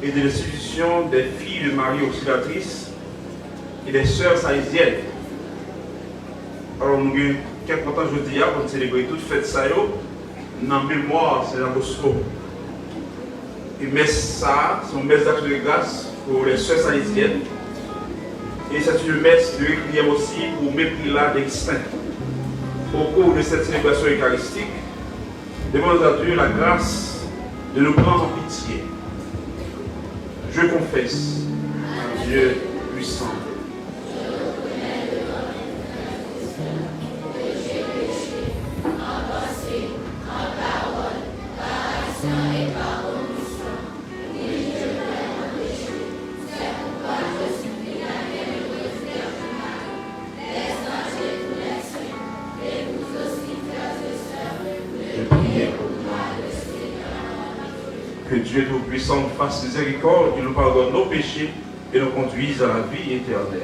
Et de l'institution des filles de Marie Auxiliatrice et des sœurs saïsiennes. Alors, nous avons quelques temps aujourd'hui pour célébrer toute fête ça, dans mémoire de Saint Jean Bosco. Et mais ça, c'est une messe d'action de grâce pour les sœurs saïsiennes. Et c'est une messe de requiem aussi pour mépris d'existant. Au cours de cette célébration eucharistique, demandons à Dieu la grâce de nous prendre en pitié. Je confesse, Dieu puissant. Que Dieu Tout-Puissant nous fasse miséricorde, qu'il nous pardonne nos péchés et nous conduise à la vie éternelle.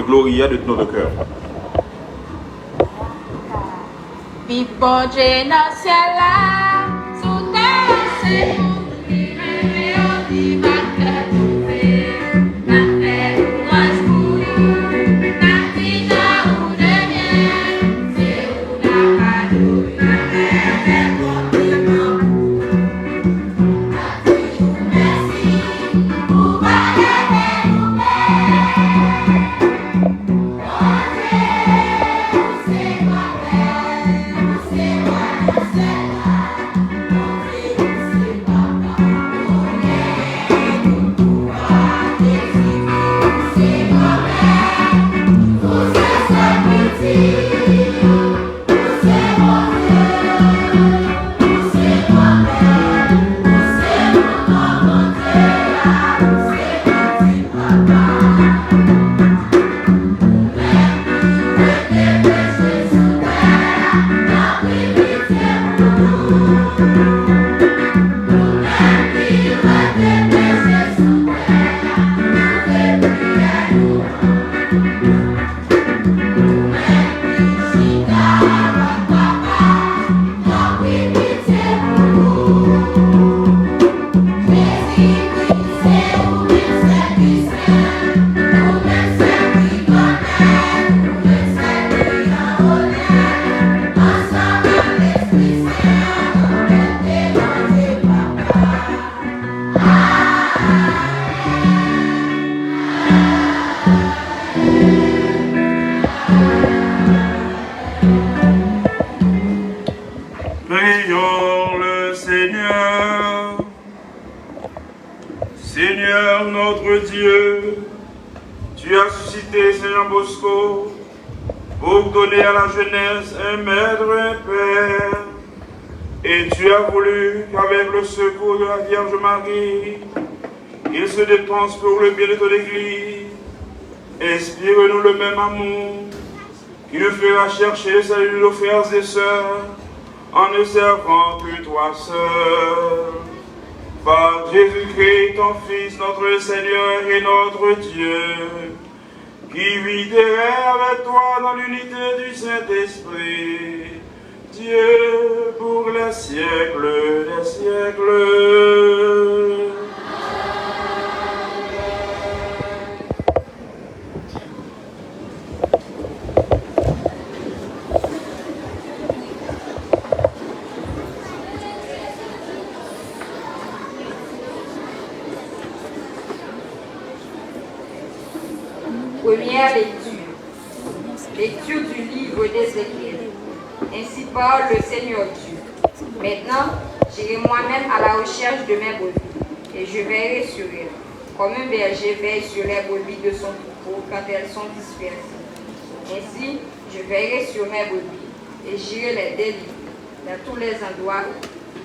Gloria de tout notre cœur. Vive bon Dieu dans le ciel là, sous terre c'est pour lui, mais on dit ma terre pour faire, ma terre courage pour nous, ta vie ou de bien, c'est où la cadeau, ma terre est compliment. Merci pour ma terre nous Prions le Seigneur. Seigneur notre Dieu, tu as suscité Saint Bosco pour donner à la jeunesse un maître, un père. Et tu as voulu qu'avec le secours de la Vierge Marie, il se dépense pour le bien de ton Église. Inspire-nous le même amour qui nous fera chercher le salut de nos frères et sœurs en ne servant que toi seul. Par Jésus-Christ, ton Fils, notre Seigneur et notre Dieu, qui vit et règne avec toi dans l'unité du Saint-Esprit, Dieu pour les siècles des siècles. Première lecture. Lecture du livre d'Ézéchiel. Ainsi parle le Seigneur Dieu. Maintenant, j'irai moi-même à la recherche de mes brebis, et je veillerai sur elles, comme un berger veille sur les brebis de son troupeau quand elles sont dispersées. Ainsi, je veillerai sur mes brebis, et j'irai les délivrer dans tous les endroits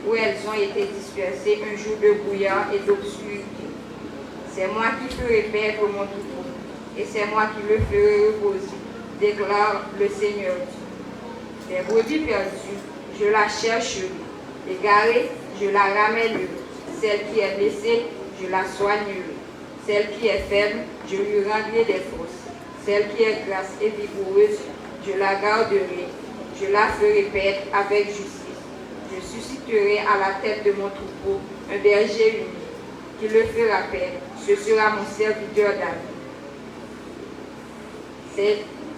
où elles ont été dispersées un jour de brouillard et d'obscurité. C'est moi qui ferai perdre mon troupeau, et c'est moi qui le ferai reposer, déclare le Seigneur Dieu. Les brebis perdues, je la chercherai. Égarée, je la ramènerai. Celle qui est blessée, je la soignerai. Celle qui est faible, je lui rendrai des forces. Celle qui est grasse et vigoureuse, je la garderai. Je la ferai paître avec justice. Je susciterai à la tête de mon troupeau un berger uni qui le fera paître. Ce sera mon serviteur David.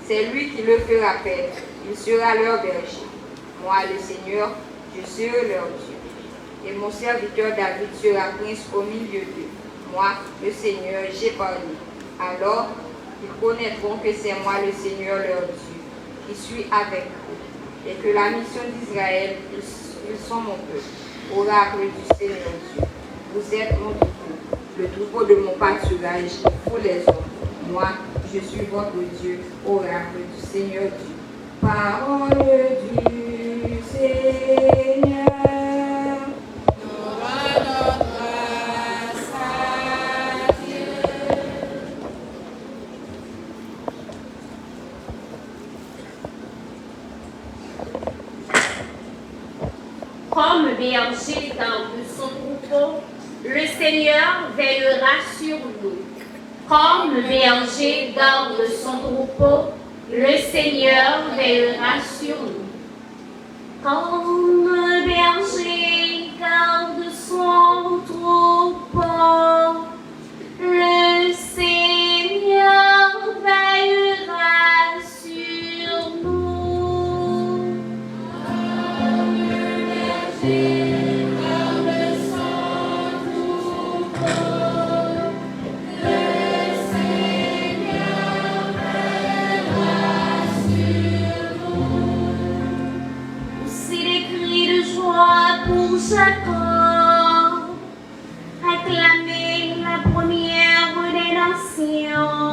C'est lui qui le fera paître. Il sera leur berger. Moi, le Seigneur, je serai leur Dieu. Et mon serviteur David sera prince au milieu d'eux. Moi, le Seigneur, j'ai parlé. Alors, ils connaîtront que c'est moi, le Seigneur, leur Dieu, qui suis avec eux. Et que la mission d'Israël, ils sont mon peuple. Oracle du Seigneur Dieu. Vous êtes mon troupeau, le troupeau de mon pâturage, vous les hommes. Moi, je suis votre Dieu, oracle du Seigneur Dieu. Parole du Seigneur. nous rendons grâce à Dieu. Comme berger dans son troupeau, le Seigneur veillera sur nous. Comme le berger garde son troupeau, le Seigneur veillera sur nous. Comme le berger garde son troupeau, le Seigneur veillera sur nous. Comme le berger garde son troupeau, le Seigneur veillera sur nous. Poussez des cris de joie pour Jacob, acclamez la première des nations.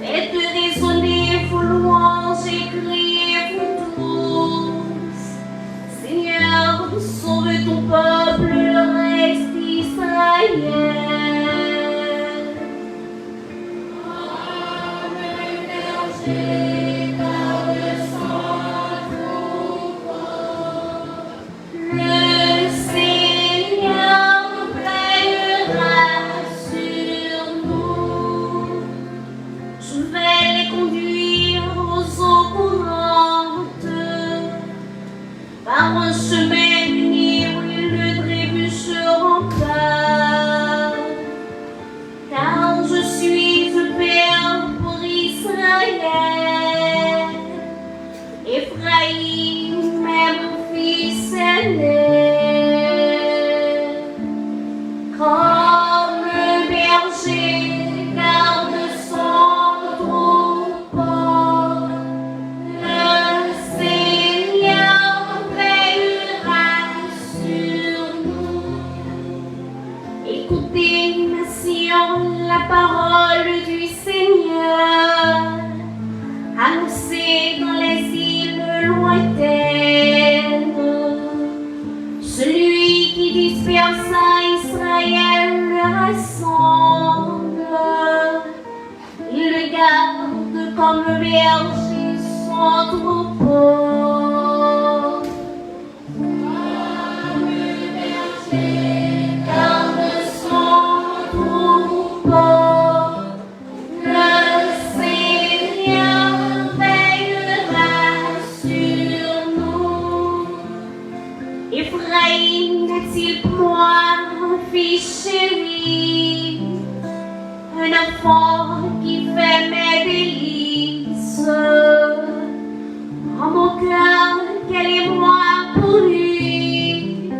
Faites résonner vos louanges et criez vous tous. Seigneur, sauve ton peuple, le reste d'Israël. Comme le berger garde son troupeau, le Seigneur veillera sur nous. Je vais les conduire aux eaux courantes, par un chemin uni où ils ne trébucheront pas. Car je suis le Père pour Israël. Ephraïm est mon fils aîné. Comme le berger garde son troupeau, le Seigneur veillera sur nous. Écoutez, nation, la parole du Seigneur, annoncée dans les îles lointaines. Celui qui dispersa Israël le rassemble. Il le garde comme le berger son troupeau. Comme le berger garde son troupeau, le Seigneur veillera sur nous. Ephraïm n'est-il pour moi un fils chéri, un enfant qui fait mes délices? En mon cœur, quel est moi pour lui?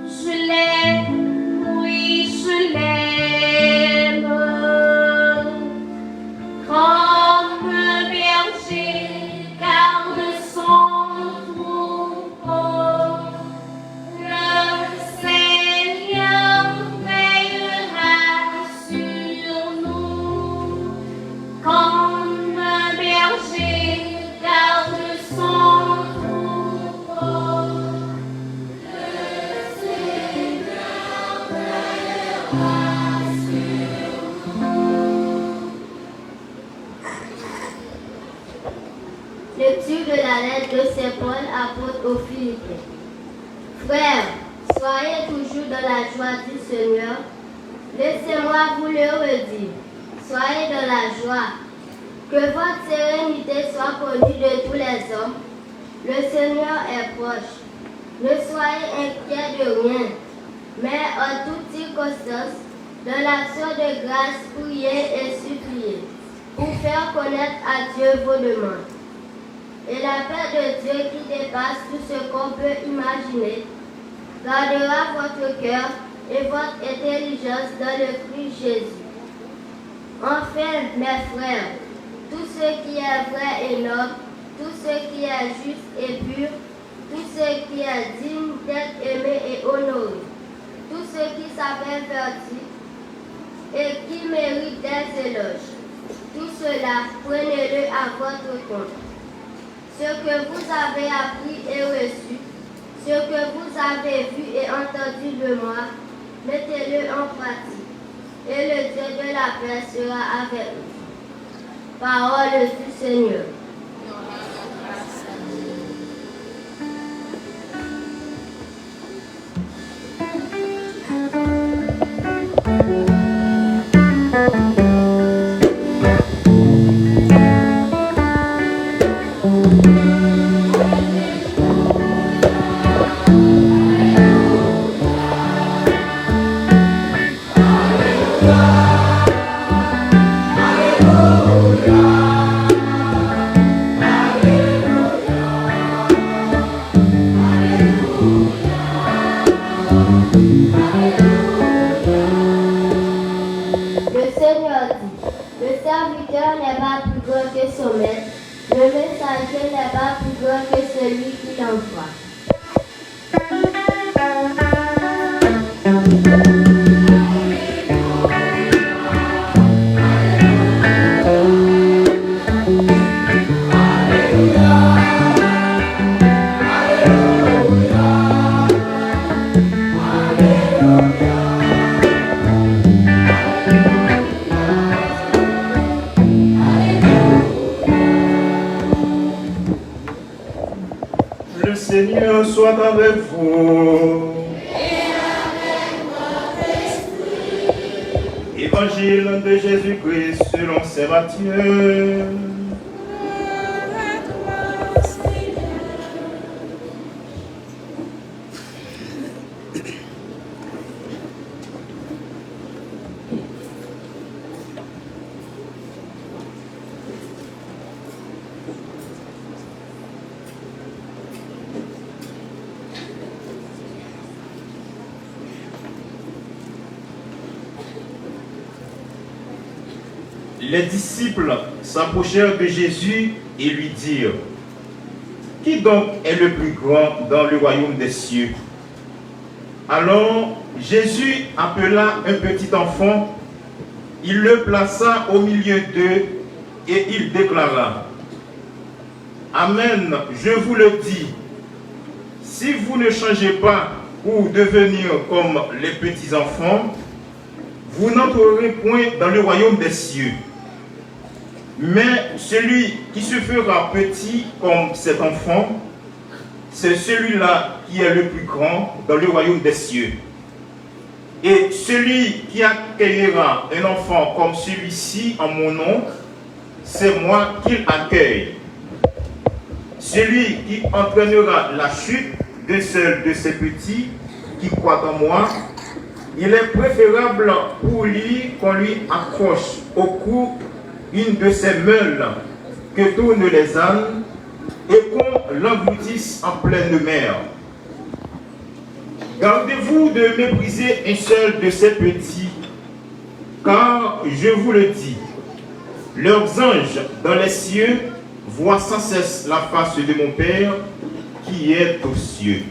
Je l'aime, oui, je l'aime. Comme le berger garde son troupeau, le Seigneur veillera sur nous. Comme un berger garde son troupeau, le Seigneur veillera sur nous. Lecture de la lettre de Saint Paul, apôtre aux Philippiens. Frères, soyez toujours dans la joie du Seigneur. Laissez-moi vous le redire. Soyez dans la joie. Que votre sérénité soit connue de tous les hommes. Le Seigneur est proche. Ne soyez inquiets de rien, mais en toute circonstance, dans l'action de grâce, priez et suppliez, pour faire connaître à Dieu vos demandes. Et la paix de Dieu qui dépasse tout ce qu'on peut imaginer, gardera votre cœur et votre intelligence dans le Christ Jésus. Enfin, mes frères, tout ce qui est vrai et noble, tout ce qui est juste et pur, tout ce qui est digne d'être aimé et honoré, tout ce qui s'appelle vertu et qui mérite des éloges, tout cela, prenez-le à votre compte. Ce que vous avez appris et reçu, ce que vous avez vu et entendu de moi, mettez-le en pratique, et le Dieu de la paix sera avec vous. Parole du Seigneur. Le Seigneur soit avec vous. Évangile de Jésus-Christ selon saint Matthieu. Les disciples s'approchèrent de Jésus et lui dirent: Qui donc est le plus grand dans le royaume des cieux? Alors Jésus appela un petit enfant, il le plaça au milieu d'eux et il déclara: Amen, je vous le dis, si vous ne changez pas pour devenir comme les petits enfants, vous n'entrerez point dans le royaume des cieux. Mais celui qui se fera petit comme cet enfant, c'est celui-là qui est le plus grand dans le royaume des cieux. Et celui qui accueillera un enfant comme celui-ci en mon nom, c'est moi qu'il accueille. Celui qui entraînera la chute d'un seul de ces petits qui croient en moi, il est préférable pour lui qu'on lui accroche au cou une de ces meules que tournent les ânes et qu'on l'engloutisse en pleine mer. Gardez-vous de mépriser un seul de ces petits, car je vous le dis, leurs anges dans les cieux voient sans cesse la face de mon Père qui est aux cieux.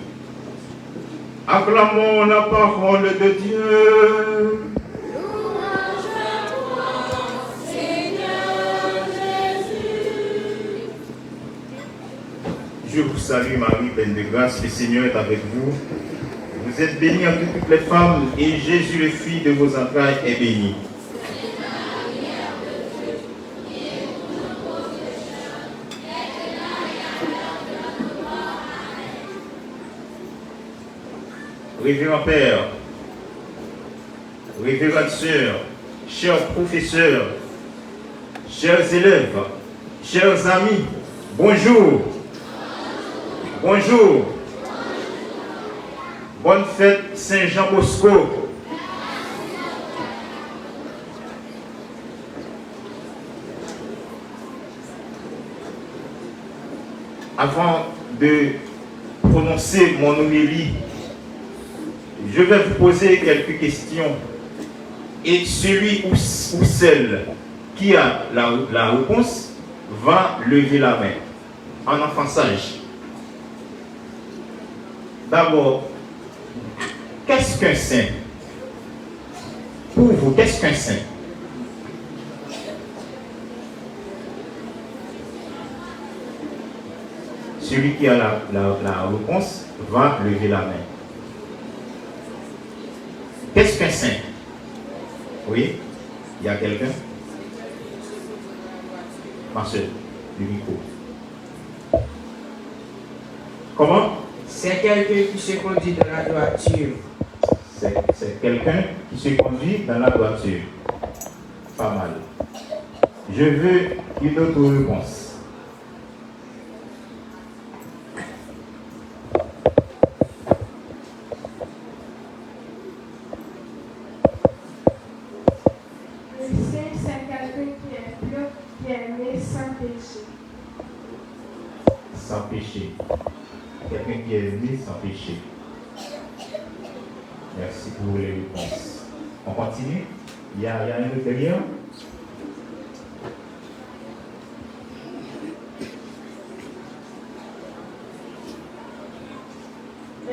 Acclamons la parole de Dieu. Je vous salue Marie, pleine de grâce, le Seigneur est avec vous. Vous êtes bénie entre toutes les femmes, et Jésus, le fruit de vos entrailles, est béni. Révérend Père, révérende sœur, chers professeurs, chers élèves, chers amis, bonjour. Bonjour. Bonne fête Saint-Jean Bosco. Avant de prononcer mon homélie, je vais vous poser quelques questions. Et celui ou celle qui a la réponse va lever la main en enfant sage. D'abord, qu'est-ce qu'un saint? Pour vous, qu'est-ce qu'un saint? Celui qui a la réponse va lever la main. Qu'est-ce qu'un saint? Oui? Il y a quelqu'un? Marcel, le micro. Comment? C'est quelqu'un qui se conduit dans la droiture. C'est quelqu'un qui se conduit dans la droiture. Pas mal. Je veux une autre réponse. qui est né sans péché. Sans péché. Quelqu'un qui est né sans péché. Merci pour les réponses. On continue. Il y a un autre derrière.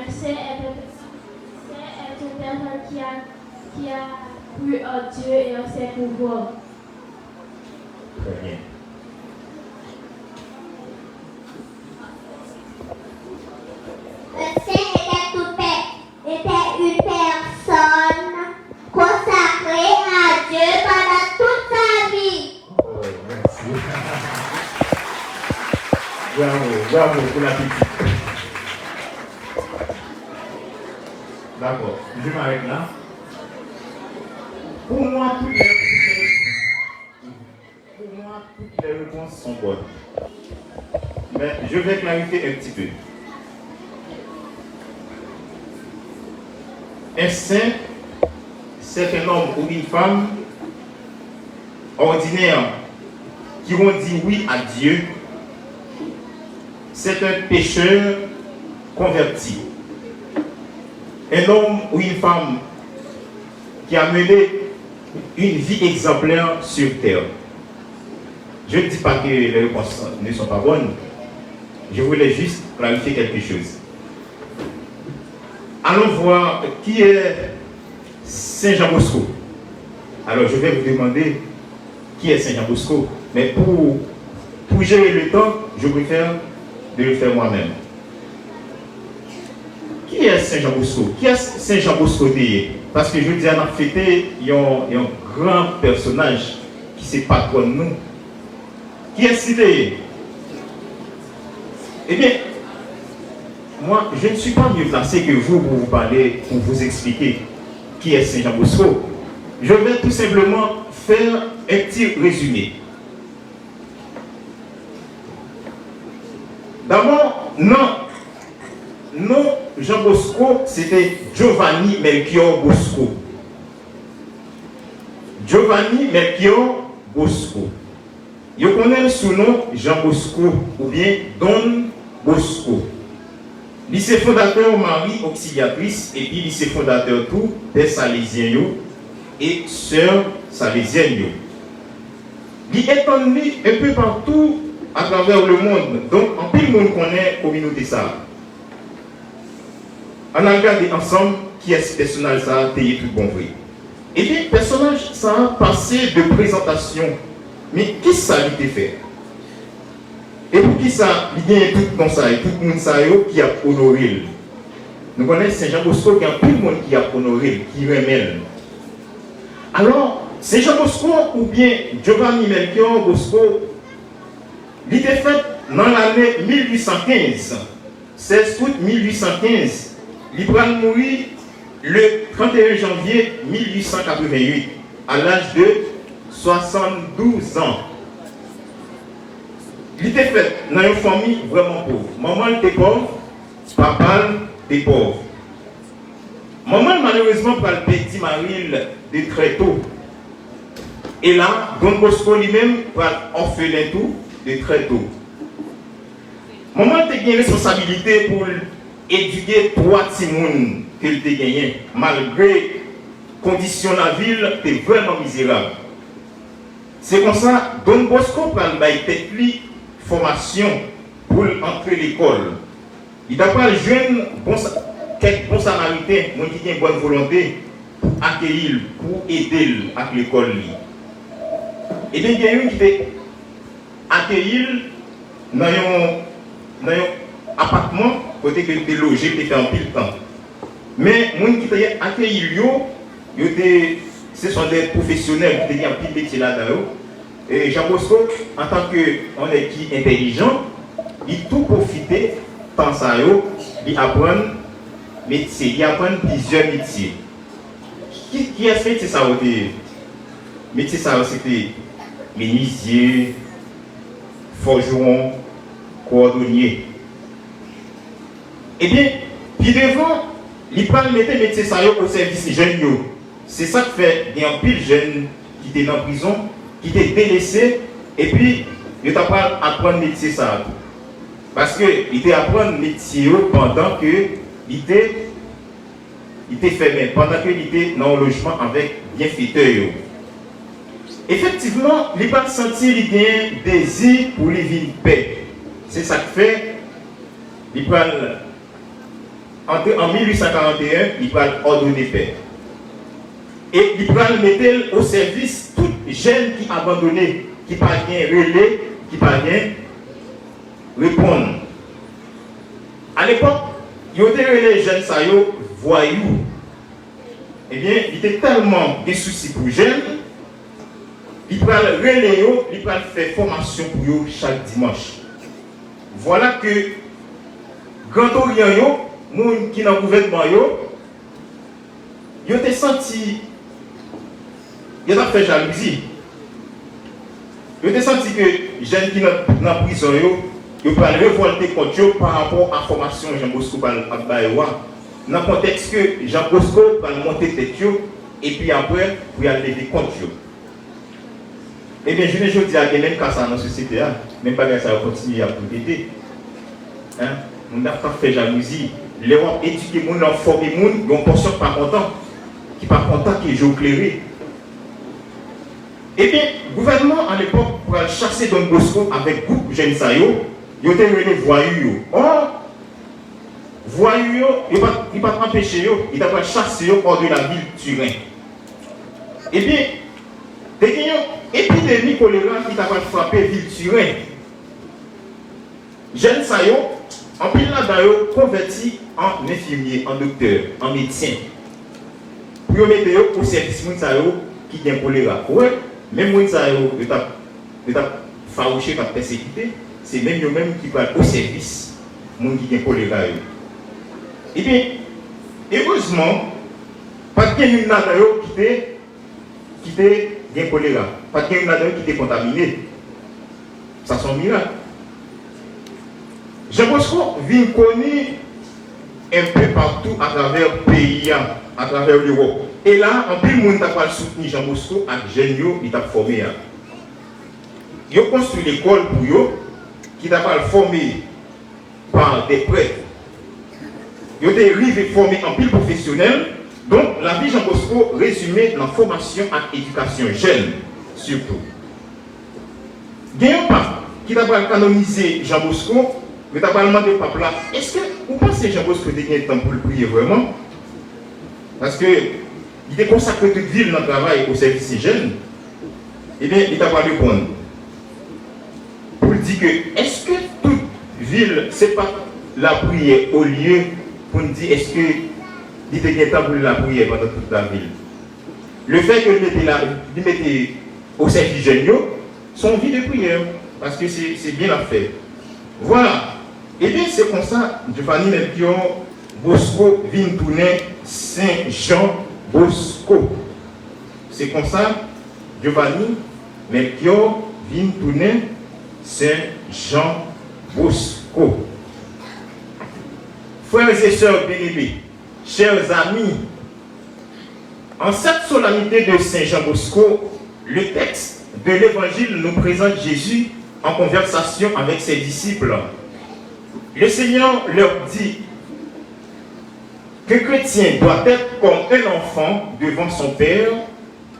C'est une personne qui a cru en Dieu et en ses pouvoirs. Très bien. Le Saint était une personne consacrée à Dieu pendant toute sa vie. Oh, merci. Bravo pour la petite. D'accord, je m'arrête là. Pour moi, toutes les réponses sont bonnes. Mais je vais clarifier un petit peu. Un saint, c'est un homme ou une femme ordinaire qui vont dire oui à Dieu. C'est un pécheur converti. Un homme ou une femme qui a mené une vie exemplaire sur terre. Je ne dis pas que les réponses ne sont pas bonnes. Je voulais juste clarifier quelque chose. Allons voir qui est Saint Jean Bosco. Alors je vais vous demander qui est Saint Jean Bosco. Mais pour gérer le temps, je préfère de le faire moi-même. Qui est Saint Jean Bosco? Qui est Saint Jean Bosco? Parce que je dis à la fête, il y a un grand personnage qui se patronne nous. Qui est cité? Eh bien, moi, je ne suis pas mieux placé que vous pour vous parler, pour vous expliquer qui est Saint Jean Bosco. Je vais tout simplement faire un petit résumé. D'abord, non, Jean Bosco, c'était Giovanni Melchior Bosco. Giovanni Melchior Bosco. Vous connaissez sous nom Jean Bosco ou bien Don Bosco. Lycée fondateur Marie Auxiliatrice et puis lycée fondateur tout des Salésiens et sœurs Salésiennes. Il est étonné un peu partout à travers le monde. Donc, en plus, le monde connaît la communauté ça. On a regardé ensemble qui est ce personnage ça a été tout bon vrai. Et puis, le personnage ça a passé de présentation. Mais qui ça lui fait? Et pour qui ça, il y a tout comme ça, et tout le monde qui a honoré. Nous connaissons Saint Jean Bosco, il y a tout le monde qui a honoré, qui remet. Alors, Saint Jean Bosco ou bien Giovanni Melchior Bosco, il était fait dans l'année 1815, 16 août 1815. Il va mourir le 31 janvier 1888, à l'âge de 72 ans. Il était fait dans une famille vraiment pauvre. Maman était pauvre, papa était pauvre. Maman, malheureusement, pour le petit Marie de très tôt. Et là, Don Bosco lui-même, pour orphelin tout de très tôt. Maman a gagné responsabilité pour éduquer 3 petits mouns qu'il a gagné, malgré les conditions de la ville, était vraiment misérable. C'est comme ça, Don Bosco prend une formation pour entrer à l'école. Il a pas jeune quelques bons samaritains qui ont une bonne volonté pour accueillir, pour aider à l'école. Et bien, il y a une qui était accueilli dans un appartement côté que était logé, qui était en pile temps. Mais les gens qui étaient accueillis, ce sont des professionnels qui étaient en pile métier là-dedans. Et Jean Bosco, en tant qu'on est qui intelligent, il tout profité tant ça, il apprend métier, il apprend plusieurs métiers. Qui a fait ça? Métier ça, c'était menuisier, forgeron, cordonnier. Eh bien, puis devant, il prend le métier ça au service jeune. C'est ça qui fait qu'il y a un pile jeune qui était en prison, qui était délaissé Et puis, il t'a pas apprendre le métier ça. Parce que il t'a apprendre le métier pendant que il était fermé, pendant qu'il était dans le logement avec bienfaiteur. Effectivement, il n'a pas senti qu'il y a un désir pour les vivre paix. C'est ça qui fait, il prend en 1841, il prend ordonner paix. Et il prend le mettre au service tout jeune qui abandonné, qui pas bien relais, qui pas bien répondre. À l'époque, il y avait les jeunes ça voyous. Eh bien, il était tellement des soucis pour les jeunes, il prend le relais, il prend faire formation pour eux chaque dimanche. Voilà que Grand Orient, les gens qui sont dans le gouvernement, ils ont senti, ils ont fait jalousie. Ils ont senti que les jeunes qui sont dans la prison, ils ont révolté contre eux par rapport à la formation Jean Bosco dans le contexte que Jean Bosco va monter tête et puis après, pour aller lever contre eux. Eh bien, je ne dis à même quand ça dans la société, même pas que ça va continuer à profiter. On n'a pas fait jalousie. Les gens éduquent les gens, former les gens, ils ont portion pas content, qui pas content, qui est éclairé. Eh bien, le gouvernement à l'époque, pour chasser Don Bosco avec groupe jeunes sayo, ils ont été voyous. Or, voyous, ils ne pas empêcher, ils n'ont pas chassé hors de la ville de Turin. Eh bien, il y a une épidémie choléra qui t'a frappé la ville de Turin. Jeunes sayo, en pile là-dedans, converti en infirmier, en docteur, en médecin. Pour mettre au service de sayo qui a choléra. Ouais, même les gens qui ont farouché, qui ont persécuté, c'est même eux-mêmes qui parlent au service de gens qui ont choléra. Eh bien, heureusement, pas de quelqu'un qui était choléra, pas de quelqu'un qui était contaminé. Ça c'est un miracle. Jean Bosco vient connu un peu partout à travers le pays, à travers l'Europe. Et là, en plus, le monde a soutenu Jean Bosco avec Genio, il t'a formé. Il a construit l'école pour eux, qui t'a formé par des prêtres. Il a été formé en pile professionnel. Donc, la vie de Jean Bosco résumée dans la formation et l'éducation jeune, surtout. Il y a un pape qui t'a canonisé Jean Bosco. Mais tu as pas demandé au pape là, est-ce que vous pensez que Jean Bosco a eu le temps pour le prier vraiment? Parce qu'il était consacré toute ville dans le travail au service des jeunes. Eh bien, il t'a pas répondu. Pour dire que, est-ce que toute ville, ce n'est pas la prière au lieu pour nous dire, est-ce qu'il était eu le temps pour la prière pendant toute la ville? Le fait que il mettait au service des jeunes, son vie de prière, parce que c'est bien à faire. Voilà. Et bien c'est comme ça, Giovanni Melchior Bosco vient tourner Saint-Jean Bosco. C'est comme ça, Giovanni Melchior vient tourner Saint-Jean Bosco. Frères et sœurs bien-aimés, chers amis, en cette solennité de Saint-Jean Bosco, le texte de l'Évangile nous présente Jésus en conversation avec ses disciples. Le Seigneur leur dit que le chrétien doit être comme un enfant devant son Père,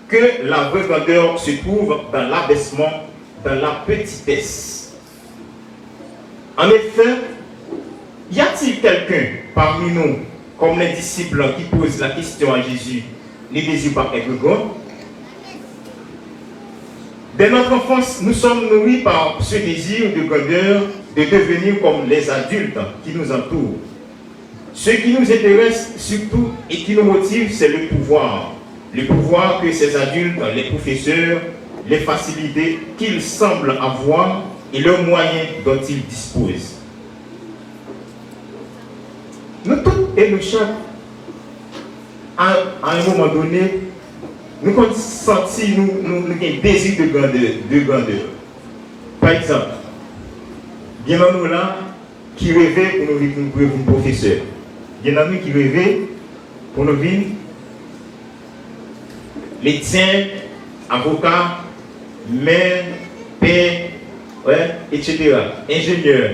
que la vraie grandeur se trouve dans l'abaissement, dans la petitesse. En effet, y a-t-il quelqu'un parmi nous, comme les disciples qui posent la question à Jésus, ne désire pas être grand? Dès notre enfance, nous sommes nourris par ce désir de grandeur, de devenir comme les adultes qui nous entourent. Ce qui nous intéresse surtout et qui nous motive, c'est le pouvoir. Le pouvoir que ces adultes, les professeurs, les facilités qu'ils semblent avoir et leurs moyens dont ils disposent. Nous tous et nous chaque, à un moment donné, nous avons senti un désir de grandeur. Par exemple, il y en a nous là qui rêvaient pour nous devenir professeurs. Il y en a nous qui rêvaient pour nous devenir médecins, avocats, maires, père, ouais, etc., ingénieur.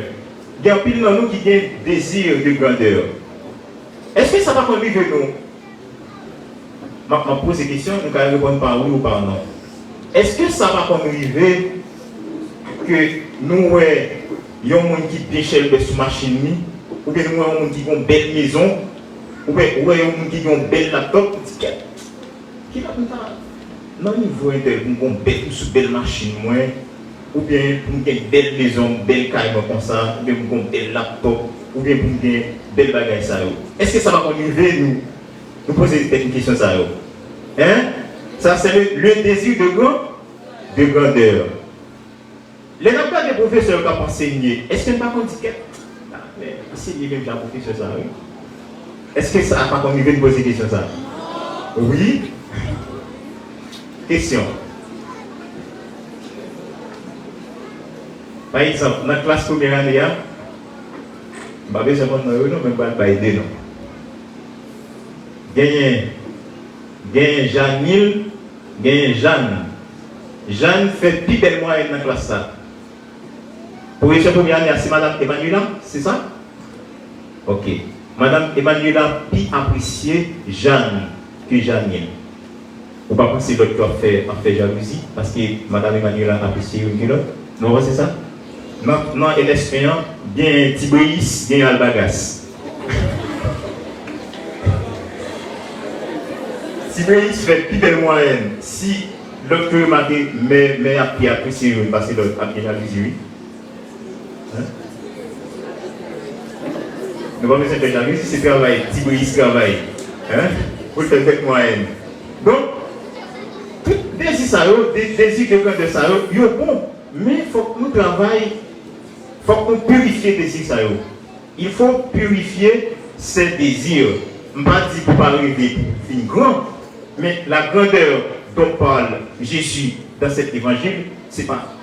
Il y a un pile dans nous qui a un désir de grandeur. Est-ce que ça va conduire nous? Je pose cette question, nous allons répondre par oui ou par non. Est-ce que ça va conduire que nous ayons des gens qui bien cher sur machine, ou bien nous ayons des gens qui ont une belle maison, ou bien nous ayons des gens qui ont une belle laptop, qui va non, il faut une belle machine, ou bien pour une belle maison, une belle caille comme ça, ou bien pour une belle laptop, ou bien pour une belle bagaille. Est-ce que ça va conduire nous poser une question ça? Hein? Ça, c'est le désir de grandeur. Les pas des professeurs qui ont enseigné, est-ce que pas qu'on dit que c'est lui même qui a professeur ça? Est-ce que ça n'a pas conduit de poser une question ça? Oui. Question. Par exemple, dans la classe première année, je ne vais pas aider. Gagne Janil, gagne Jeanne. Jeanne fait plus belle moyenne dans la classe. Pour les première année, c'est Madame Emmanuela, c'est ça? Ok. Madame Emmanuela plus appréciée Jeanne que Janil. Ou pas penser que l'autre a fait jalousie parce que Madame Emmanuela a apprécié une que l'autre? Non, c'est ça? Non, elle est expériente, bien Tiboïs, bien Albagas. Tiboïs fait plus belle moyenne. Si l'autre m'a dit, mais a apprécié parce que l'autre a bien jalousie, hein? Nous ne pouvons pas faire jalousie, c'est travail, Tiboïs travaille. Hein? Pour faire cette moyenne. Donc, des désirs de grandeur, ça, ils sont bons, mais il faut que nous travaillions, il faut qu'on purifie les désirs. Il faut purifier ces désirs. Je ne vais pas dire pour ne pas arriver une grande, mais la grandeur dont parle Jésus dans cet évangile, ce n'est pas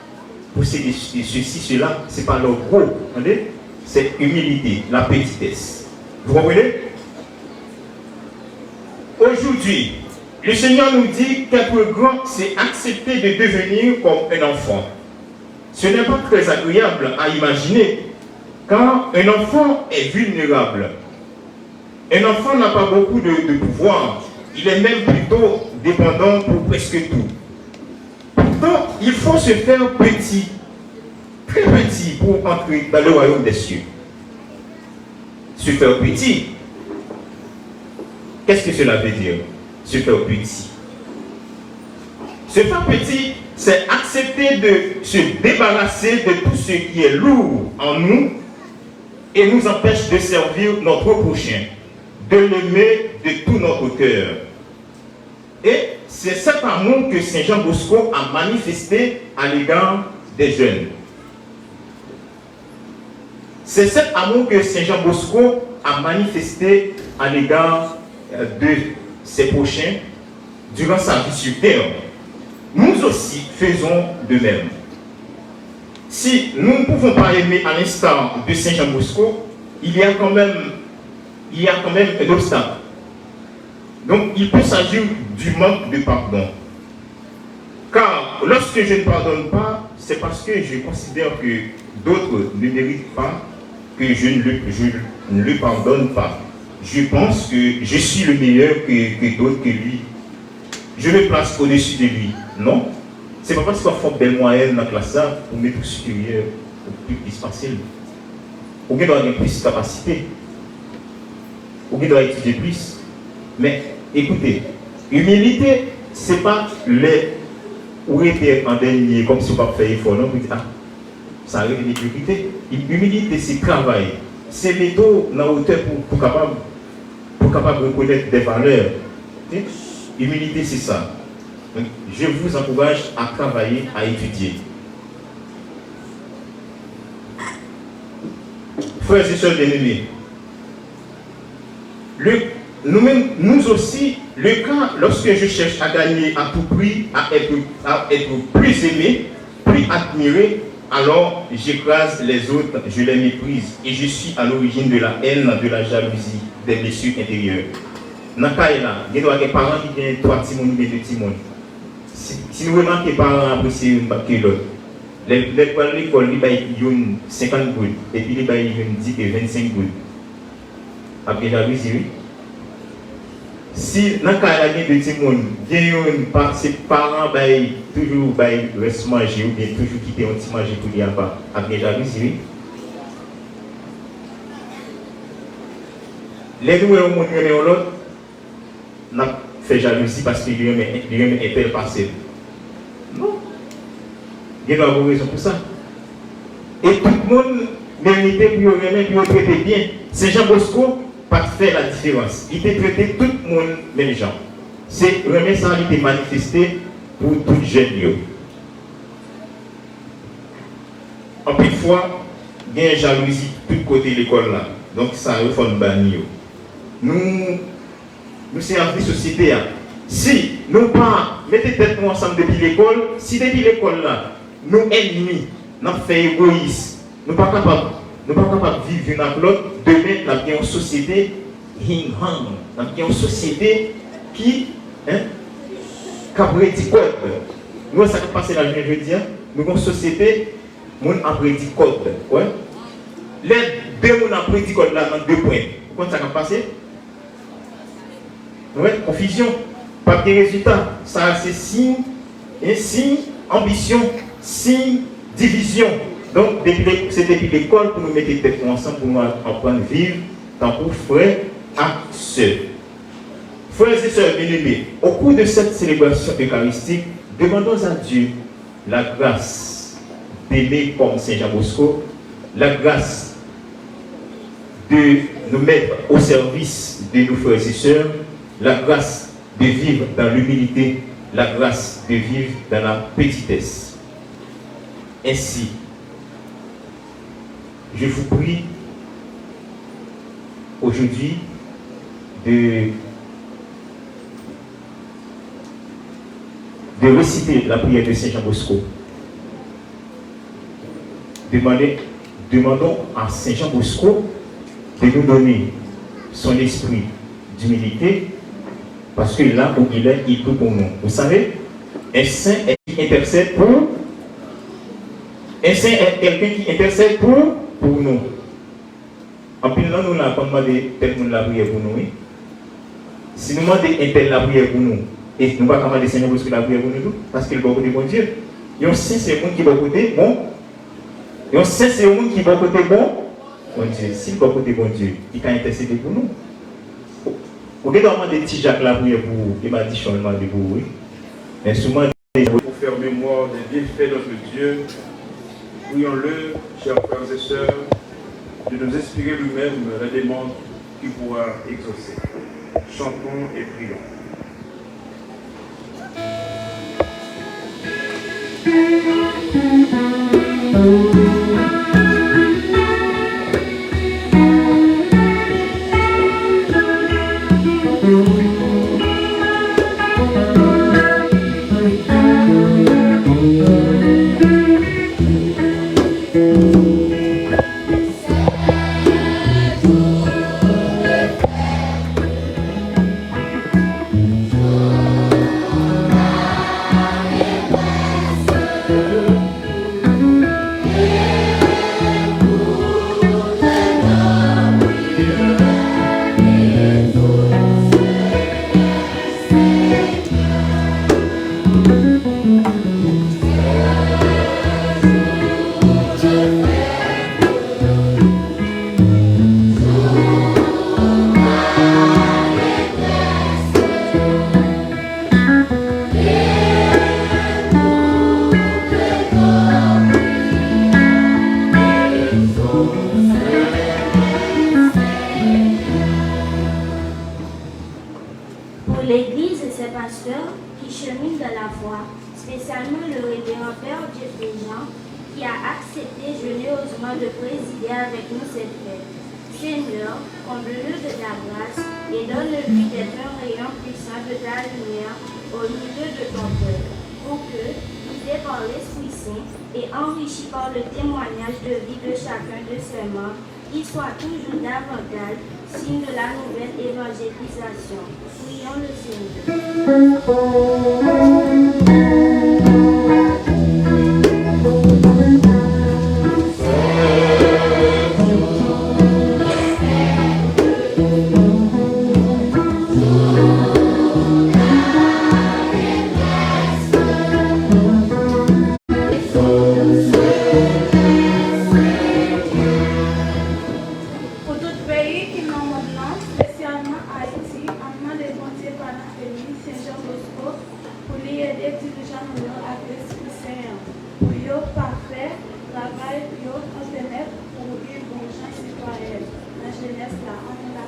posséder ceci, cela, ce n'est pas leur gros, c'est humilité, la petitesse. Vous comprenez? Aujourd'hui, le Seigneur nous dit qu'être grand, c'est accepter de devenir comme un enfant. Ce n'est pas très agréable à imaginer, car un enfant est vulnérable. Un enfant n'a pas beaucoup de pouvoir. Il est même plutôt dépendant pour presque tout. Pourtant, il faut se faire petit, très petit, pour entrer dans le royaume des cieux. Se faire petit. Qu'est-ce que cela veut dire? Se faire petit. Se faire petit, c'est accepter de se débarrasser de tout ce qui est lourd en nous et nous empêche de servir notre prochain, de l'aimer de tout notre cœur. Et c'est cet amour que Saint Jean Bosco a manifesté à l'égard des jeunes. C'est cet amour que Saint Jean Bosco a manifesté à l'égard de ses prochains durant sa vie sur terre. Nous aussi faisons de même. Si nous ne pouvons pas aimer à l'instar de Saint Jean Bosco, il y a quand même un obstacle. Donc il peut s'agir du manque de pardon. Car lorsque je ne pardonne pas, c'est parce que je considère que d'autres ne méritent pas que je ne le pardonne pas. Je pense que je suis le meilleur que d'autres, que lui. Je me place au-dessus de lui. Non. C'est pas parce qu'on fait une belle moyenne dans la classe pour mettre supérieur au plus facile. Ou bien doit avoir plus de capacité. Ou bien doit étudier plus. Mais écoutez, humilité, c'est pas les ou était en dernier comme si on ne pas faire effort. Non, ah, ça arrive de l'humilité. Humilité, c'est travail. C'est méthode dans la hauteur pour capable de reconnaître des valeurs. Humilité, c'est ça. Donc, je vous encourage à travailler, à étudier. Frères et sœurs bien-aimés, nous aussi, le cas, lorsque je cherche à gagner à tout prix, à être plus aimé, plus admiré, alors j'écrase les autres, je les méprise et je suis à l'origine de la haine, de la jalousie, des blessures intérieures. Dans ce cas-là, il y a des parents qui ont 3 petits ou 2 petits. Si nous remarquons que les parents apprécient une que l'autre, l'école, il y a 50 gouttes, et puis il y a 10 et 25 gouttes. Après la jalousie, oui. Si dans le cas de petits monde, ses parents toujours reste manger ou bien toujours quitter un petit manger pour dire pas, après la jalousie, oui. Les deux au monde et l'autre, n'a fait jalousie parce qu'il lui est tel passé. Non. Il y a une raison pour ça. Et tout le monde méritait pour le traiter bien. Saint Jean Bosco pas fait la différence. Il était traité tout le monde même gens. C'est vraiment ça qui était manifesté pour tout jeune. En plus de fois, il y a une jalousie de tous côtés de l'école là. Donc ça il faut le bannir. Nous sommes en société. Si nous pas mettez tête ensemble depuis l'école, si depuis l'école là, nous ennemis, nous faisons égoïsme, nous ne sommes pas capables de vivre l'un avec l'autre, demain nous avons une société nous avons une société qui a dit code. Nous, ça va passer la journée, je veux dire, nous avons une société qui a dit code. Les deux gens ont dit code là dans 2 points. Comment ça va passer? Confusion, pas de résultat. Ça, c'est signe, ambition, signe, division. Donc, c'est depuis l'école pour nous mettre les têtes ensemble, pour nous apprendre à vivre tant pour frères et sœurs. Frères et sœurs bien-aimés, au cours de cette célébration eucharistique, demandons à Dieu la grâce d'aimer comme Saint Jean Bosco, la grâce de nous mettre au service de nos frères et sœurs, la grâce de vivre dans l'humilité, la grâce de vivre dans la petitesse. Ainsi, je vous prie aujourd'hui de réciter la prière de Saint Jean Bosco. Demandons à Saint Jean Bosco de nous donner son esprit d'humilité, parce que là où il est, il peut pour nous. Vous savez, un saint est qui intercède pour. Un saint est quelqu'un qui intercède pour nous. En plus, là, nous n'avons pas demandé tel monde la prière pour nous. Oui? Si nous demandons un tel la prière pour nous, et nous ne pouvons pas demander Seigneur parce que la prière pour nous, parce qu'il va côté bon Dieu. Et un saint, c'est un monde qui va côté bon. Et un saint, c'est un monde qui va côté bon Dieu. S'il va côté bon Dieu, il peut intercéder pour nous. Vous pouvez demander petit Jacques la prière pour vous, il m'a dit changement de vous, oui. Mais souvent, pour faire mémoire des bienfaits de notre Dieu, prions-le, chers frères et sœurs, de nous inspirer lui-même la demande qu'il pourra exaucer. Chantons et prions. Prions le Seigneur. qui nous demandent, spécialement à Haïti, en demandant de compter par la famille Saint-Jean Bosco pour lui aider dirigeants avec l'Esprit Saint. Pour y parfait, travail, pour y internet, pour y bon gens citoyens. La jeunesse là, on est là.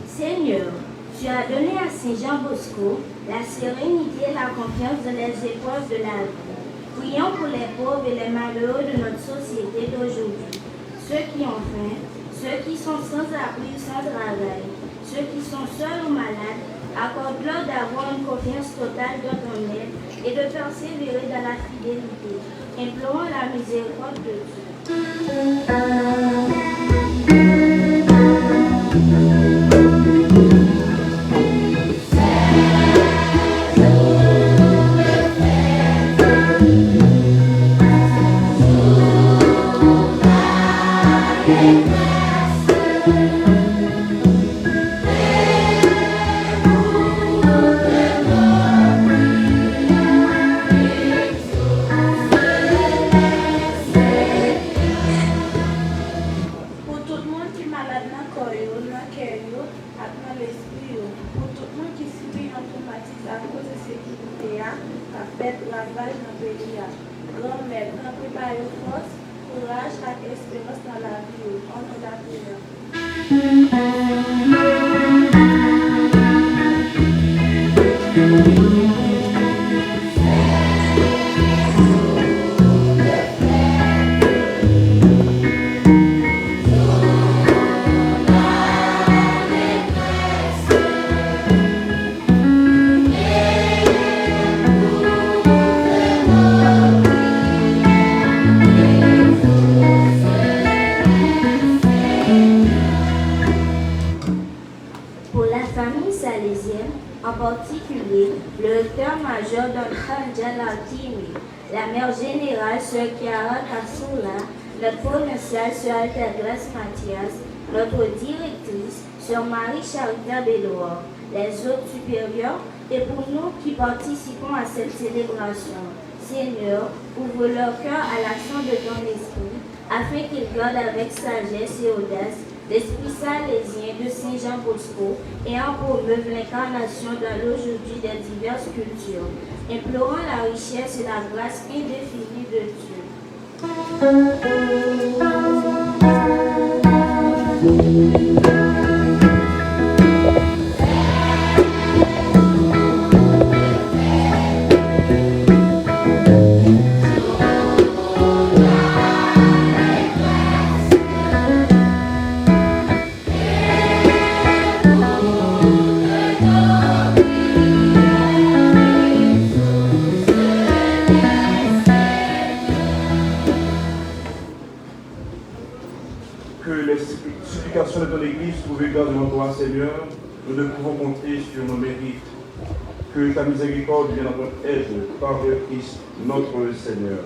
Seigneur, tu as donné à Saint-Jean Bosco la sérénité et la confiance dans les épreuves de la vie. Prions pour les pauvres et les malheureux de notre société d'aujourd'hui, ceux qui ont faim, ceux qui sont sans abri ou sans travail, ceux qui sont seuls ou malades. Accorde-leur d'avoir une confiance totale dans ton aide et de persévérer dans la fidélité. Implorons la miséricorde de Dieu. En particulier, le recteur-major Don Khalja Altini, la mère générale Sœur Chiara Kassoula, notre provinciale Sœur Altagrace Mathias, notre directrice Sœur Marie Charita Béloir, les autres supérieurs et pour nous qui participons à cette célébration. Seigneur, ouvre leur cœur à l'action de ton esprit, afin qu'ils gardent avec sagesse et audace l'esprit salésien de Saint-Jean Bosco et en promeuvent l'incarnation dans l'aujourd'hui des diverses cultures. Implorons la richesse et la grâce indéfinie de Dieu. De ton Église trouver grâce devant toi, Seigneur, nous ne pouvons compter sur nos mérites. Que ta miséricorde vienne à notre aide par le Christ, notre Seigneur.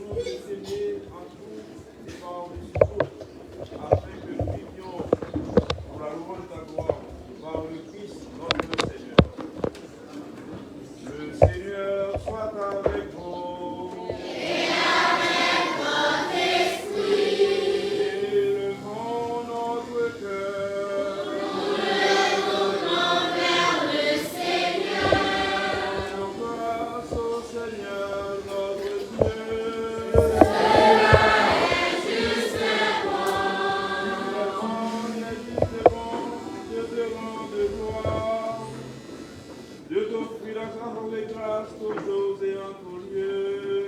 nous de t'aimer en tout et par-dessus tout, afin que nous vivions pour la louange de ta gloire, par le Christ notre Seigneur. Le Seigneur soit avec vous. Et avec votre esprit. Élevons notre cœur. Nous le tournons vers le Seigneur. Rendons grâce au Seigneur notre Dieu. Cela est justement. Dieu te rende gloire. Dieu t'offrit la grâce et grâce toujours et en tout lieu.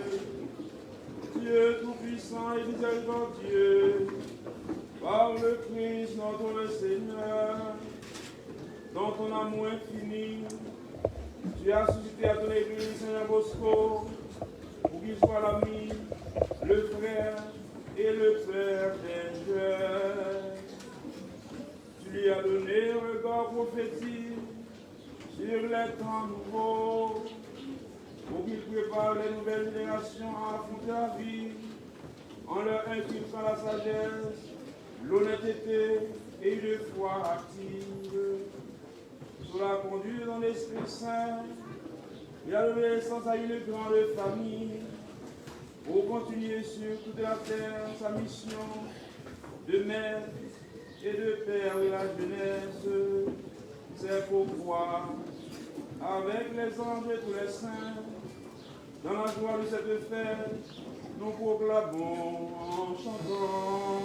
Dieu tout-puissant et miséricordieux, par le Christ notre Seigneur, dans ton amour infini, tu as suscité à ton Église Saint Bosco, pour qu'il soit l'ami, le frère et le père des jeunes. Tu lui as donné un regard prophétique sur les temps nouveaux, pour qu'ils préparent les nouvelles générations à affronter la vie, en leur inculquant la sagesse, l'honnêteté et une foi active. Sous la conduite dans l'Esprit Saint, il a donné naissance à une grande famille, pour continuer sur toute la terre sa mission de mère et de père et la jeunesse. C'est pourquoi, avec les anges et tous les saints, dans la joie de cette fête, nous proclamons en chantant.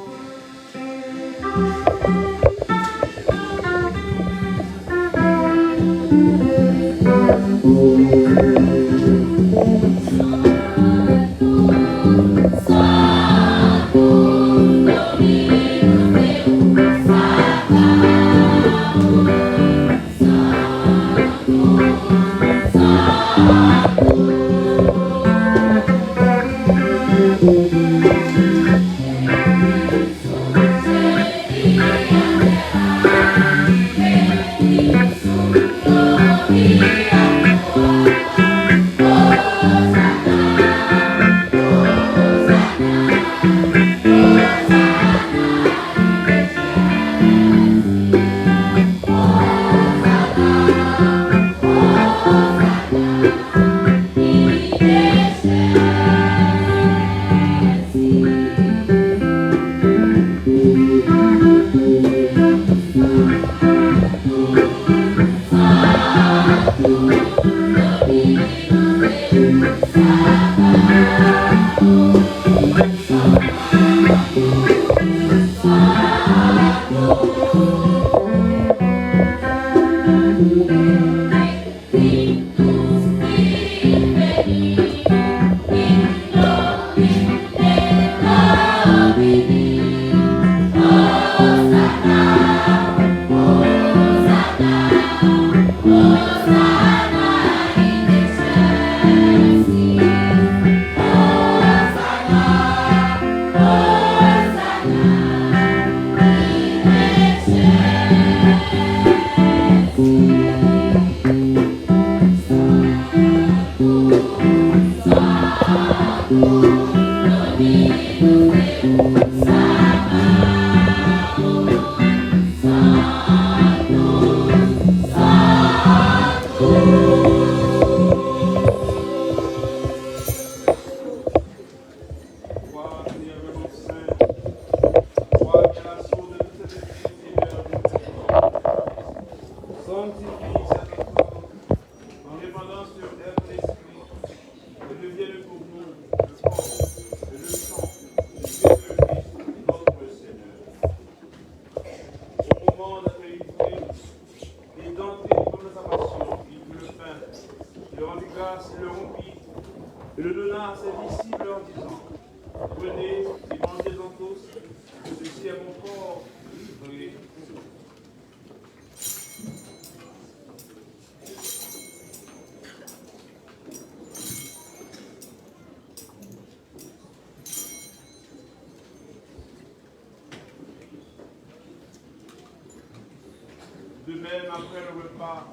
De même, après le repas,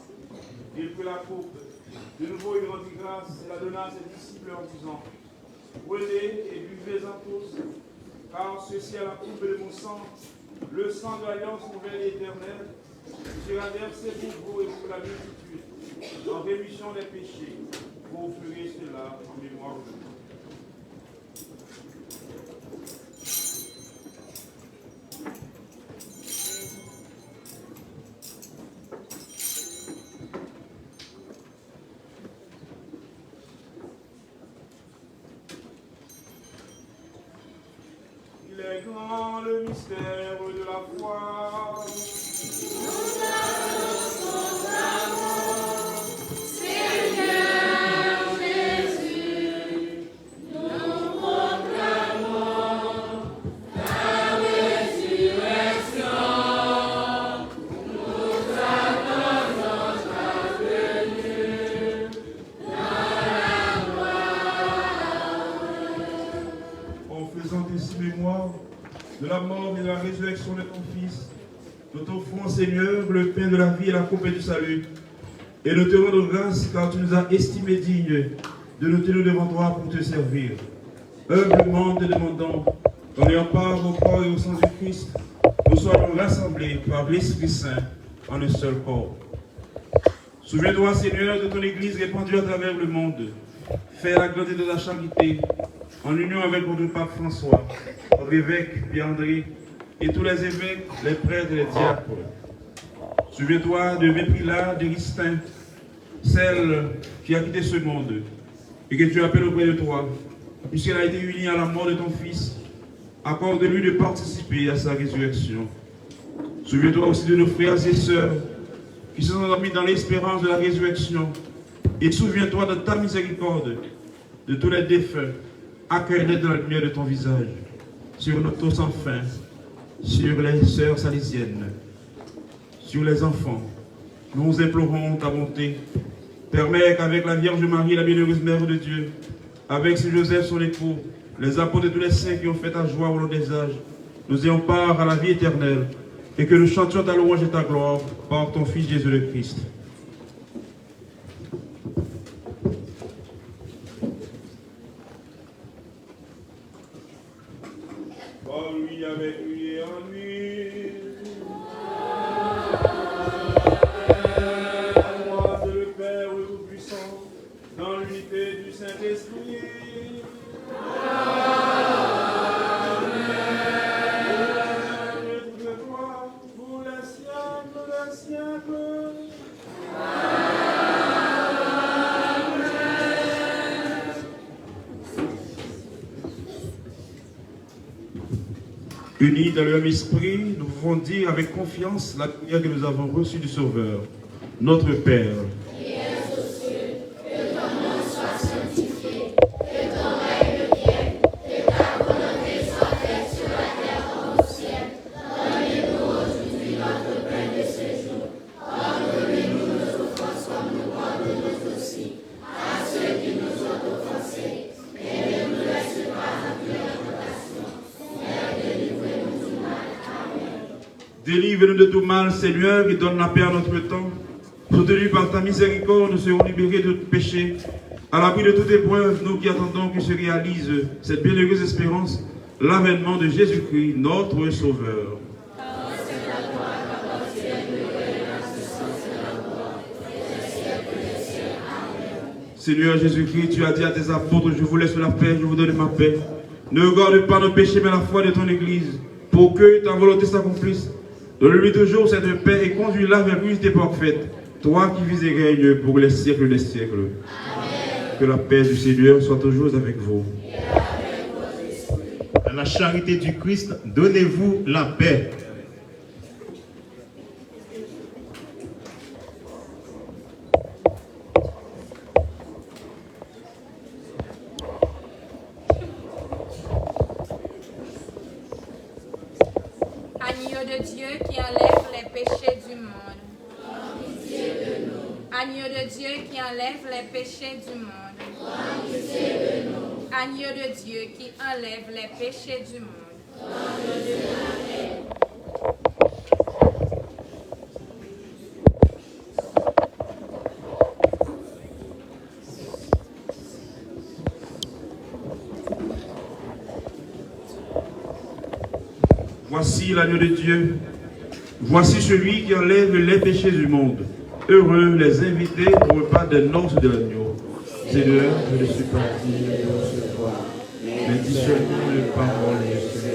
il prit la coupe. De nouveau, il rendit grâce et la donna à ses disciples en disant, prenez et Profitez-en tous, car ceci est la coupe de mon sang, le sang de l'alliance nouvelle et éternelle, qui sera versé pour vous et pour la multitude, en rémission des péchés. Vous ferez cela en mémoire de moi. Il est grand le mystère de la foi. Seigneur Jésus, nous proclamons ta résurrection. Nous attendons ta venue dans la gloire. En faisant ainsi mémoire de la mort et de la résurrection de ton Fils, nous t'offrons, Seigneur, le pain de la vie et la coupe du salut. Et nous te rendons grâce car tu nous as estimés dignes de nous tenir devant toi pour te servir. Humblement te demandons, en ayant part au corps et au sang du Christ, nous soyons rassemblés par l'Esprit Saint en un seul corps. Souviens-toi, Seigneur, de ton Église répandue à travers le monde. Fais la grandeur de la charité, en union avec notre pape François, notre évêque Pierre-André, et tous les évêques, les prêtres et les diacres. Souviens-toi de Mépila, d'Augustin, celle qui a quitté ce monde, et que tu appelles auprès de toi, puisqu'elle a été unie à la mort de ton Fils. Accorde-lui de participer à sa résurrection. Souviens-toi aussi de nos frères et sœurs qui sont endormis dans l'espérance de la résurrection. Et souviens-toi de ta miséricorde, de tous les défunts, accueille-les dans la lumière de ton visage, sur nous tous sans fin, sur les sœurs salésiennes, sur les enfants. Nous implorons ta bonté. Permets qu'avec la Vierge Marie, la bienheureuse Mère de Dieu, avec Saint Joseph son époux, les apôtres et tous les saints qui ont fait ta joie au long des âges, nous ayons part à la vie éternelle, et que nous chantions ta louange et ta gloire par ton Fils Jésus le Christ. Par lui, avec lui et en lui. À moi de le Père Tout-Puissant, dans l'unité du Saint-Esprit. Unis dans le même esprit, nous pouvons dire avec confiance la prière que nous avons reçue du Sauveur. Notre Père, Qui es aux cieux, que ton nom soit sanctifié, que ton règne vienne, que ta volonté soit faite sur la terre comme au ciel. Donne-nous aujourd'hui notre pain de ce jour. Pardonne-nous nos offenses comme nous pardonnons aussi à ceux qui nous ont offensés. Et ne nous laisse pas entrer en tentation, mais délivre-nous du mal. Amen. délivre-nous de tout mal, Seigneur, et donne la paix à notre temps. Soutenu par ta miséricorde, nous serons libérés de tout péché. À l'abri de toute épreuve, nous qui attendons que se réalise cette bienheureuse espérance, l'avènement de Jésus-Christ, notre Sauveur. Seigneur Jésus-Christ, tu as dit à tes apôtres, je vous laisse la paix, je vous donne ma paix. Ne regarde pas nos péchés, mais la foi de ton Église, pour que ta volonté s'accomplisse. Donne-lui toujours cette paix et conduis-la vers l'unité parfaite, toi qui vis et règnes pour les siècles des siècles. Amen. Que la paix du Seigneur soit toujours avec vous. Et avec votre esprit. À la charité du Christ, donnez-vous la paix. Agneau de Dieu qui enlève les péchés du monde. Agneau de Dieu qui enlève les péchés du monde. Agneau de Dieu qui enlève les péchés du monde. Voici l'agneau de Dieu. Voici celui qui enlève les péchés du monde. Heureux les invités au repas des noces de l'agneau. Seigneur, je ne suis pas digne de recevoir, mais dis seulement les paroles du Seigneur.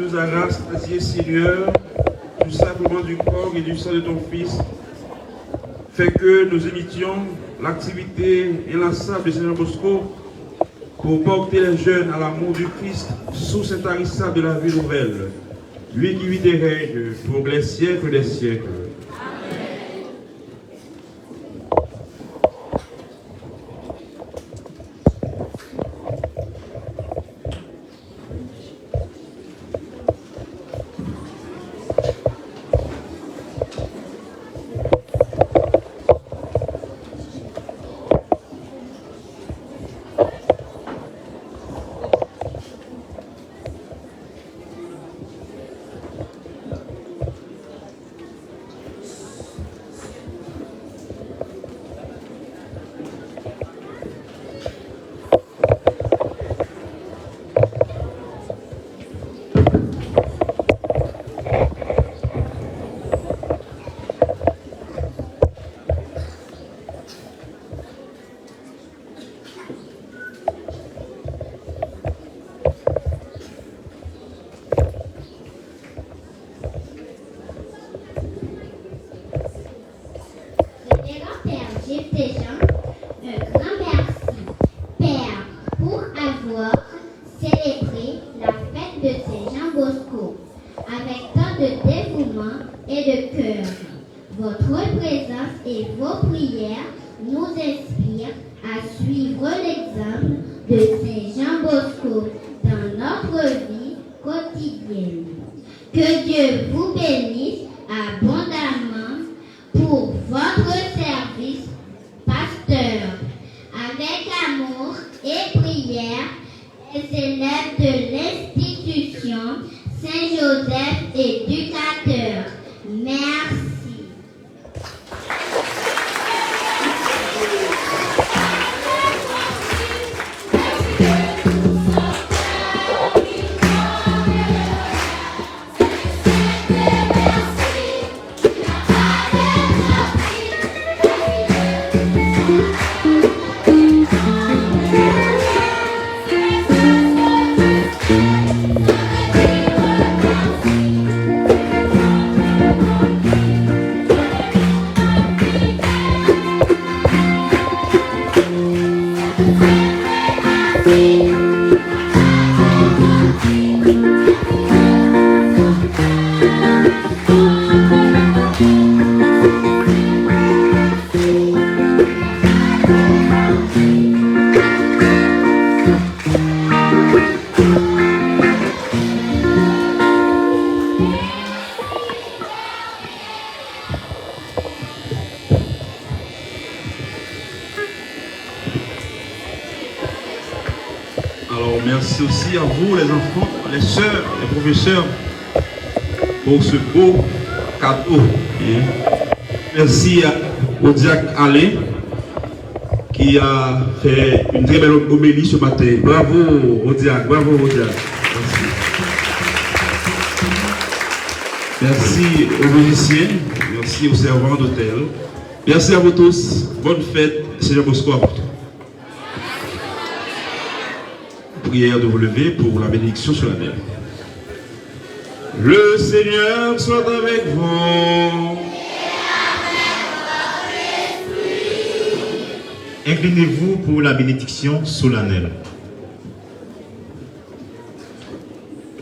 nous as rassasiés, Seigneur, du sacrement du corps et du sang de ton Fils. Fais que nous imitions l'activité inlassable du Seigneur Bosco pour porter les jeunes à l'amour du Christ sous cet harissable de la vie nouvelle. Lui qui vit et règne pour les siècles des siècles. De Saint Jean Bosco dans notre vie quotidienne. Que Dieu vous bénisse abondamment pour votre service, pasteur. Avec amour et prière, les élèves de l'institution Saint-Joseph éducateur. Merci. Alors merci aussi à vous les enfants, les sœurs, les professeurs pour ce beau cadeau. Merci au diacre Alain qui a fait une très belle homélie ce matin. Bravo au diacre, bravo au diacre. Merci. Merci aux musiciens, merci aux servants d'hôtel. Merci à vous tous. Bonne fête, Seigneur Bosco à vous. Prière de vous lever pour la bénédiction solennelle. Le Seigneur soit avec vous. Inclinez-vous pour la bénédiction solennelle.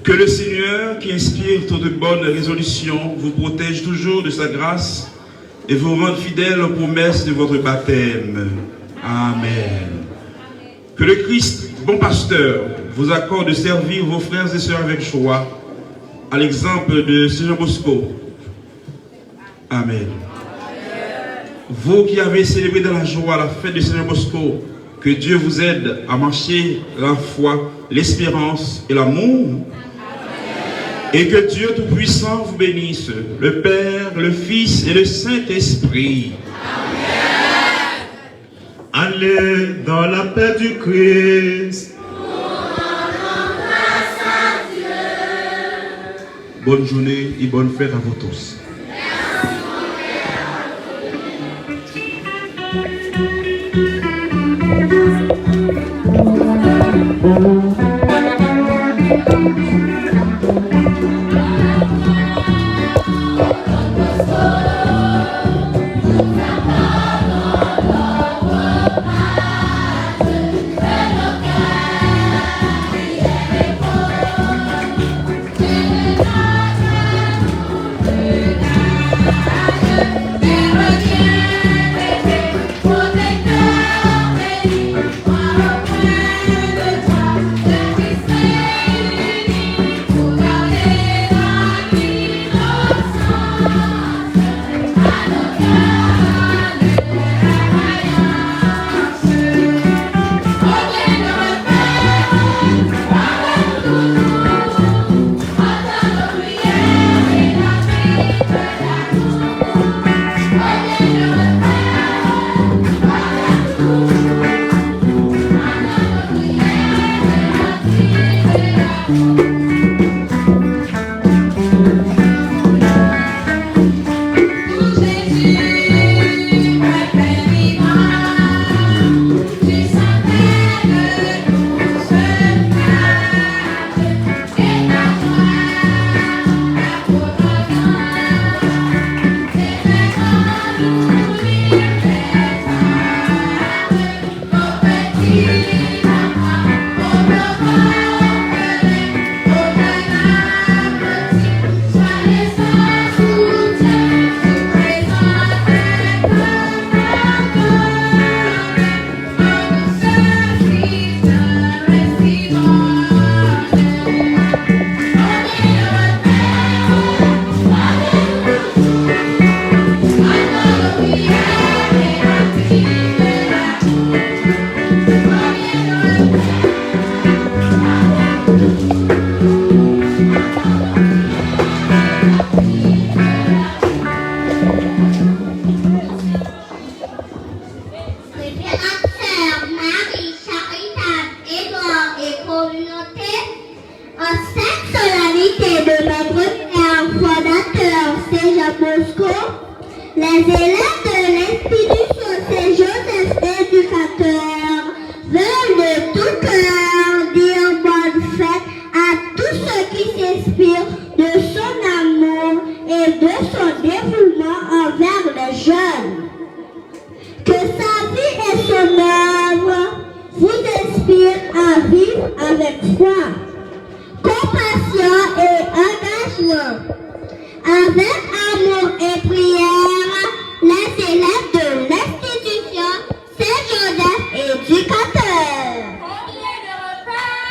Que le Seigneur, qui inspire toute bonne résolution, vous protège toujours de sa grâce et vous rende fidèle aux promesses de votre baptême. Amen. Que le Christ, bon pasteur, vous accorde de servir vos frères et sœurs avec joie, à l'exemple de Saint Jean Bosco. Amen. Vous qui avez célébré dans la joie la fête de Saint Jean Bosco, que Dieu vous aide à marcher la foi, l'espérance et l'amour. Et que Dieu Tout-Puissant vous bénisse, le Père, le Fils et le Saint-Esprit. Allez dans la paix du Christ. Bonne journée et bonne fête à vous tous. Thank you. s'inspire de son amour et de son dévouement envers les jeunes. Que sa vie et son œuvre vous inspirent à vivre avec foi, compassion et engagement. Avec amour et prière, les élèves de l'institution Saint-Joseph éducateur. Combien de repères,